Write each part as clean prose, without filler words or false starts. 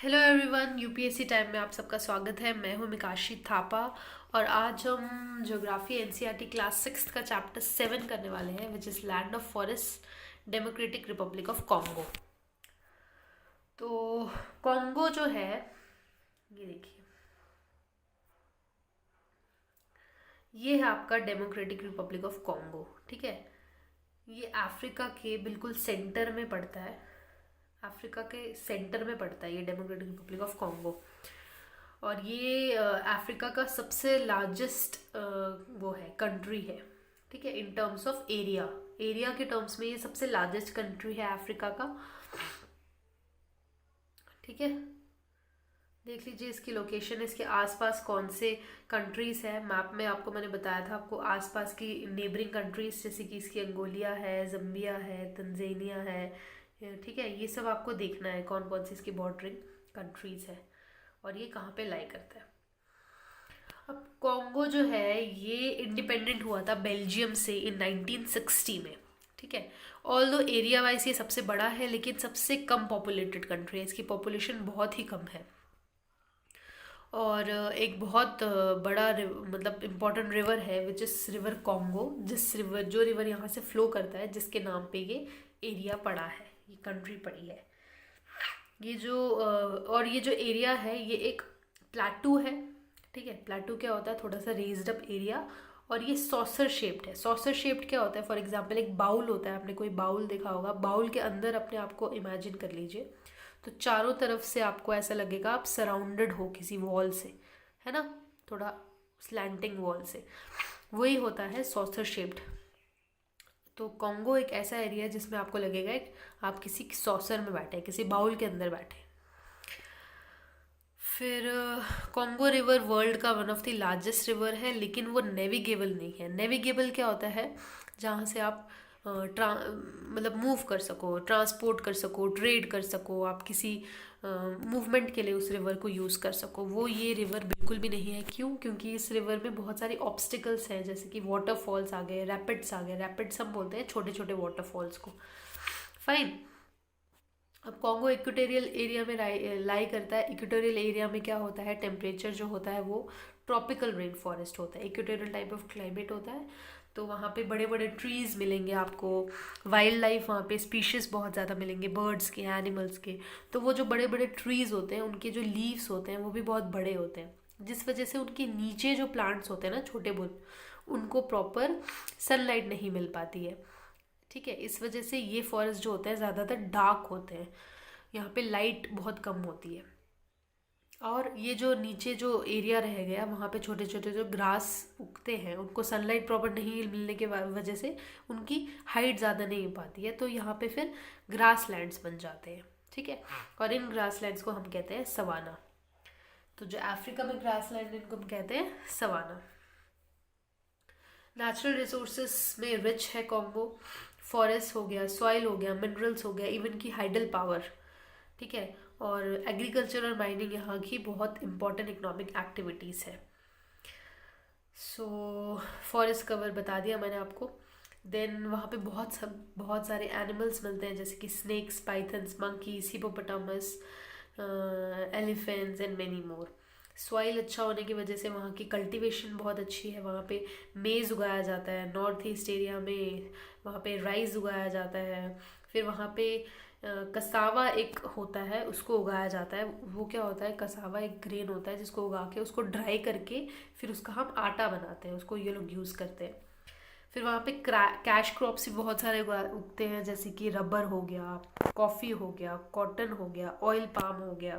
Hello everyone, UPSC time में आप सबका स्वागत है। मैं हूं मिकाशी थापा और आज हम ज्योग्राफी एनसीईआरटी क्लास 6 का चैप्टर 7 करने वाले हैं, which is land of forest, democratic Republic of Congo. तो कॉन्गो जो है, ये देखिए, ये है आपका डेमोक्रेटिक रिपब्लिक ऑफ कॉन्गो। ठीक है, ये अफ्रीका के बिल्कुल सेंटर में पड़ता है। अफ्रीका के सेंटर में पड़ता है ये डेमोक्रेटिक रिपब्लिक ऑफ कॉन्गो। और ये अफ्रीका का सबसे लार्जेस्ट वो है, कंट्री है। ठीक है, in terms of area, area के टर्म्स में ये सबसे लार्जेस्ट कंट्री है अफ्रीका का। ठीक है, देख लीजिए इसकी लोकेशन, इसके आसपास कौन से कंट्रीज है। मैप में आपको मैंने बताया था, आपको आसपास की नेबरिंग कंट्रीज जैसे कि इसकी अंगोलिया है, जम्बिया है, तंजानिया है। ठीक है, ये सब आपको देखना है कौन कौन सी इसकी बॉर्डरिंग कंट्रीज है और ये कहाँ पे लाई करता है। अब कॉन्गो जो है ये इंडिपेंडेंट हुआ था बेल्जियम से इन 1960 में। ठीक है, ऑल दो एरिया वाइज ये सबसे बड़ा है लेकिन सबसे कम पॉपुलेटेड कंट्री है, इसकी पॉपुलेशन बहुत ही कम है। और एक बहुत बड़ा मतलब इम्पोर्टेंट रिवर है विच इज़ रिवर कॉन्गो, जो रिवर यहाँ से फ्लो करता है, जिसके नाम पे ये एरिया पड़ा है, ये कंट्री पड़ी है। ये जो और ये जो एरिया है ये एक प्लाटू है। ठीक है, प्लाटू क्या होता है, थोड़ा सा रेज्ड अप एरिया। और ये सॉसर शेप्ड है। सॉसर शेप्ड क्या होता है, फॉर एग्जांपल एक बाउल होता है, आपने कोई बाउल देखा होगा, बाउल के अंदर अपने आप को इमेजिन कर लीजिए, तो चारों तरफ से आपको ऐसा लगेगा आप सराउंडेड हो किसी वॉल से, है ना, थोड़ा स्लैंटिंग वॉल से, वही होता है सॉसर शेप्ड। तो कॉन्गो एक ऐसा एरिया है जिसमें आपको लगेगा आप किसी सॉसर में बैठे हैं, किसी बाउल के अंदर बैठे हैं। फिर कॉन्गो रिवर वर्ल्ड का one of the largest river है, लेकिन वो नेविगेबल नहीं है। नेविगेबल क्या होता है, जहाँ से आप मतलब मूव कर सको, ट्रांसपोर्ट कर सको, ट्रेड कर सको, आप किसी मूवमेंट के लिए उस रिवर को यूज़ कर सको, वो ये रिवर बिल्कुल भी नहीं है। क्यों? क्योंकि इस रिवर में बहुत सारी ऑब्स्टिकल्स हैं, जैसे कि वाटरफॉल्स आ गए, रैपिड्स आ गए। रैपिड्स हम बोलते हैं छोटे छोटे वाटरफॉल्स को। फाइन। अब कॉन्गो इक्वेटोरियल एरिया में लाई करता है। इक्वेटोरियल एरिया में क्या होता है, टेम्परेचर जो होता है वो ट्रॉपिकल रेन फॉरेस्ट होता है, इक्वेटोरियल टाइप ऑफ क्लाइमेट होता है। तो वहाँ पे बड़े बड़े ट्रीज़ मिलेंगे आपको, वाइल्ड लाइफ वहाँ पे स्पीशीज़ बहुत ज़्यादा मिलेंगे, बर्ड्स के, एनिमल्स के। तो वो जो बड़े बड़े ट्रीज़ होते हैं उनके जो लीव्स होते हैं वो भी बहुत बड़े होते हैं, जिस वजह से उनके नीचे जो प्लांट्स होते हैं ना, छोटे बुल, उनको प्रॉपर सनलाइट नहीं मिल पाती है। ठीक है, इस वजह से ये फॉरेस्ट जो होते हैं ज़्यादातर डार्क होते हैं, यहाँ पे लाइट बहुत कम होती है। और ये जो नीचे जो एरिया रह गया, वहाँ पे छोटे छोटे जो ग्रास उगते हैं, उनको सनलाइट प्रॉपर नहीं मिलने के वजह से उनकी हाइट ज़्यादा नहीं हो पाती है, तो यहाँ पे फिर ग्रास लैंड्स बन जाते हैं। ठीक है, और इन ग्रास लैंड्स को हम कहते हैं सवाना। तो जो अफ्रीका में ग्रास लैंड, इनको हम कहते हैं सवाना। नेचुरल रिसोर्सेस में रिच है कॉन्गो। फॉरेस्ट हो गया, सॉइल हो गया, मिनरल्स हो गया, इवन की हाइडल पावर। ठीक है, और एग्रीकल्चर और माइनिंग यहाँ की बहुत इंपॉर्टेंट इकोनॉमिक एक्टिविटीज़ है। सो फॉरेस्ट कवर बता दिया मैंने आपको। देन वहाँ पे बहुत सारे एनिमल्स मिलते हैं, जैसे कि snakes, pythons, monkeys, hippopotamus, elephants and many more. Soil अच्छा होने की वजह से वहाँ की कल्टीवेशन बहुत अच्छी है। वहाँ पे मेज़ उगाया जाता है, नॉर्थ ईस्ट एरिया में वहाँ पे राइस उगाया जाता है। फिर वहाँ पे कसावा एक होता है, उसको उगाया जाता है। वो क्या होता है, कसावा एक ग्रेन होता है जिसको उगा के उसको ड्राई करके फिर उसका हम आटा बनाते हैं, उसको ये लोग यूज़ करते हैं। फिर वहाँ पे कैश क्रॉप्स भी बहुत सारे उगते हैं, जैसे कि रबर हो गया, कॉफ़ी हो गया, कॉटन हो गया, ऑयल पाम हो गया।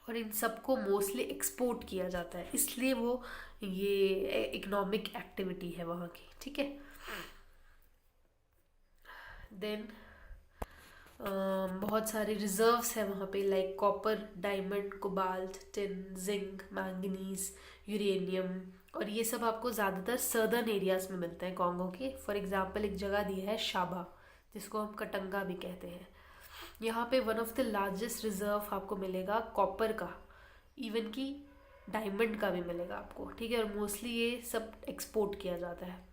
और इन सबको मोस्टली एक्सपोर्ट किया जाता है, इसलिए वो ये इकोनॉमिक एक्टिविटी है वहाँ की। ठीक है, देन बहुत सारे रिजर्व्स हैं वहाँ पे, like copper, diamond, cobalt, tin, zinc, manganese, uranium. और ये सब आपको ज़्यादातर सर्दर्न एरियाज में मिलते हैं कॉन्गो के। फॉर एग्जांपल एक जगह दी है शाबा, जिसको हम कटंगा भी कहते हैं। यहाँ पे one of the largest reserve आपको मिलेगा कॉपर का, इवन की डायमंड का भी मिलेगा आपको। ठीक है, और मोस्टली ये सब एक्सपोर्ट किया जाता है।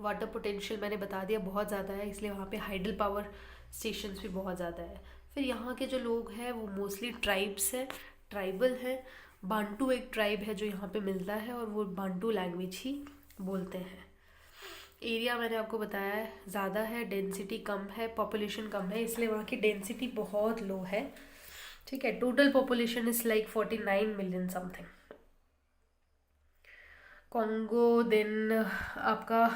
वाटर पोटेंशियल मैंने बता दिया बहुत ज़्यादा है, इसलिए वहाँ पे हाइडल पावर स्टेशंस भी बहुत ज़्यादा है। फिर यहाँ के जो लोग हैं वो मोस्टली ट्राइब्स हैं, ट्राइबल हैं। बांटू एक ट्राइब है जो यहाँ पे मिलता है और वो बांटू लैंग्वेज ही बोलते हैं। एरिया मैंने आपको बताया है ज़्यादा है, डेंसिटी कम है, पॉपुलेशन कम है, इसलिए वहाँ की डेंसिटी बहुत लो है। ठीक है, total population is like 49 million something. Congo then आपका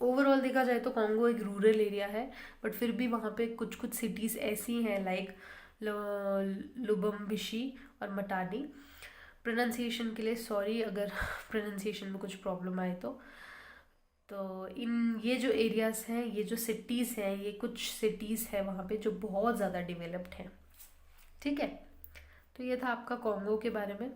ओवरऑल देखा जाए तो कॉन्गो एक रूरल एरिया है, बट फिर भी वहाँ पे कुछ कुछ सिटीज़ ऐसी हैं लाइक लुबम्बिशी और मटानी। प्रोनाउंसिएशन के लिए सॉरी अगर प्रोनाउंसिएशन में कुछ प्रॉब्लम आए तो इन ये जो एरियाज़ हैं, ये जो सिटीज़ हैं, ये कुछ सिटीज़ हैं वहाँ पे जो बहुत ज़्यादा डेवलप्ड हैं। ठीक है, तो ये था आपका कॉन्गो के बारे में।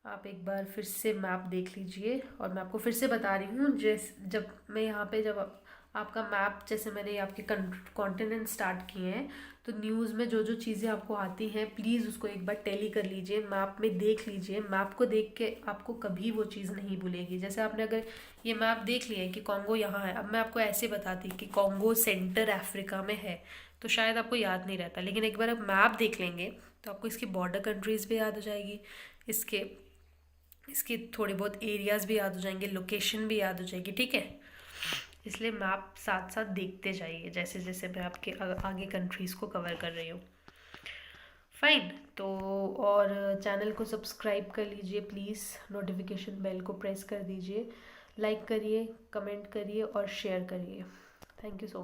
आप एक बार फिर से मैप देख लीजिए, और मैं आपको फिर से बता रही हूँ जब मैं यहाँ पे जब आपका मैप, जैसे मैंने आपके कॉन्टिनेंट स्टार्ट किए हैं, तो न्यूज़ में जो जो चीज़ें आपको आती हैं प्लीज़ उसको एक बार टैली कर लीजिए, मैप में देख लीजिए। मैप को देख के आपको कभी वो चीज़ नहीं भूलेगी। जैसे आपने अगर ये मैप देख लिया है कि कॉन्गो यहाँ है, अब मैं आपको ऐसे बताती कि कॉन्गो सेंटर अफ्रीका में है, तो शायद आपको याद नहीं रहता। लेकिन एक बार आप मैप देख लेंगे तो आपको इसकी बॉर्डर कंट्रीज़ भी याद हो जाएगी, इसके इसके थोड़े बहुत एरियाज़ भी याद हो जाएंगे, लोकेशन भी याद हो जाएगी। ठीक है, इसलिए मैप साथ साथ देखते जाइए जैसे जैसे मैं आपके आगे कंट्रीज़ को कवर कर रही हूँ। फाइन, तो और चैनल को सब्सक्राइब कर लीजिए प्लीज़, नोटिफिकेशन बेल को प्रेस कर दीजिए, लाइक करिए, कमेंट करिए और शेयर करिए। Thank you so much.